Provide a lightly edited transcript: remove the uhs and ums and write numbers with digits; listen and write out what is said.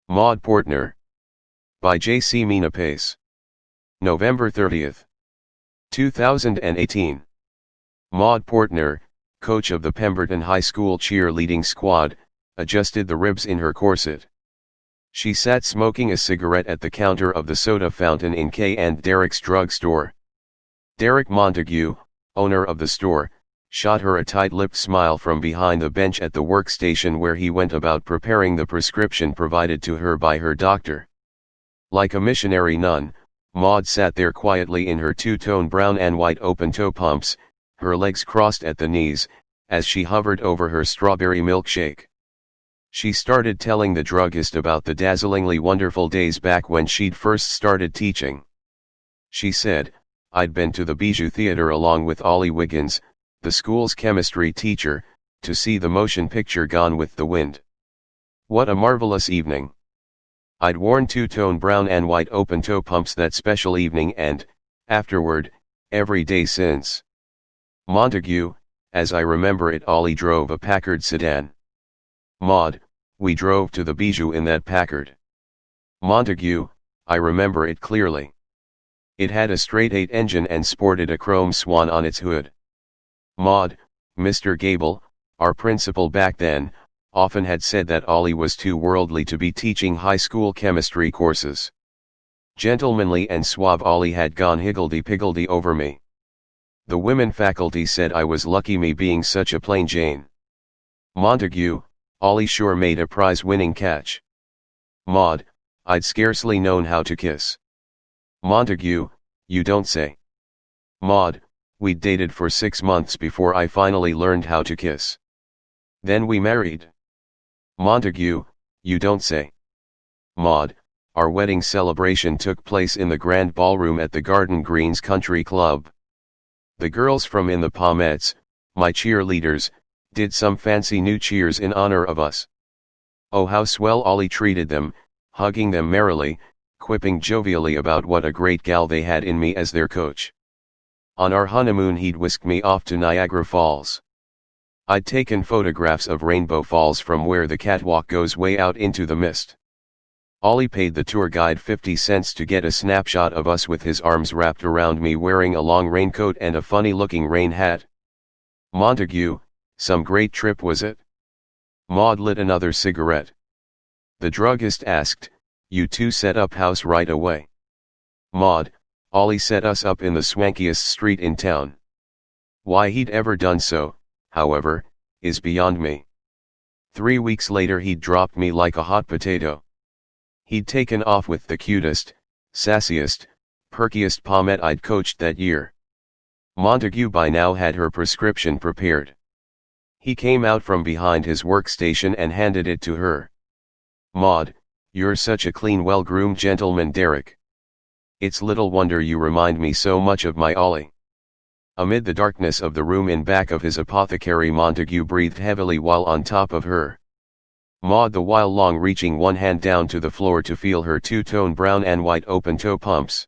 Maud Portner. By J.C. Menapace. November 30, 2018. Maud Portner, coach of the Pemberton High School cheerleading squad, adjusted the ribs in her corset. She sat smoking a cigarette at the counter of the soda fountain in Kay and Derek's drugstore. Derek Montague, owner of the store, shot her a tight-lipped smile from behind the bench at the workstation where he went about preparing the prescription provided to her by her doctor. Like a missionary nun, Maud sat there quietly in her two-tone brown and white open-toe pumps, her legs crossed at the knees, as she hovered over her strawberry milkshake. She started telling the druggist about the dazzlingly wonderful days back when she'd first started teaching. She said, "I'd been to the Bijou Theater along with Ollie Wiggins, the school's chemistry teacher, to see the motion picture Gone with the Wind. What a marvelous evening. I'd worn two-tone brown and white open-toe pumps that special evening and, afterward, every day since." Montague, "As I remember it, Ollie drove a Packard sedan." Maud, "We drove to the Bijou in that Packard." Montague, "I remember it clearly. It had a straight-eight engine and sported a chrome swan on its hood." Maud, "Mr. Gable, our principal back then, often had said that Ollie was too worldly to be teaching high school chemistry courses. Gentlemanly and suave Ollie had gone higgledy-piggledy over me. The women faculty said I was lucky, me being such a plain Jane." Montague, "Ollie sure made a prize-winning catch." Maud, "I'd scarcely known how to kiss." Montague, "You don't say." Maud, "We'd dated for 6 months before I finally learned how to kiss. Then we married." Montague, "You don't say." Maud, "Our wedding celebration took place in the grand ballroom at the Garden Greens Country Club. The girls from In the Palmettes, my cheerleaders, did some fancy new cheers in honor of us. Oh, how swell Ollie treated them, hugging them merrily, quipping jovially about what a great gal they had in me as their coach. On our honeymoon he'd whisked me off to Niagara Falls. I'd taken photographs of Rainbow Falls from where the catwalk goes way out into the mist. Ollie paid the tour guide 50 cents to get a snapshot of us with his arms wrapped around me wearing a long raincoat and a funny-looking rain hat." Montague, "Some great trip, was it?" Maud lit another cigarette. The druggist asked, "You two set up house right away?" Maud, "Ollie set us up in the swankiest street in town. Why he'd ever done so, however, is beyond me. 3 weeks later he'd dropped me like a hot potato. He'd taken off with the cutest, sassiest, perkiest palmette I'd coached that year." Montague by now had her prescription prepared. He came out from behind his workstation and handed it to her. "Maud, you're such a clean, well-groomed gentleman, Derek. It's little wonder you remind me so much of my Ollie." Amid the darkness of the room in back of his apothecary, Montague breathed heavily while on top of her. Maud the while long reaching one hand down to the floor to feel her two-tone brown and white open-toe pumps.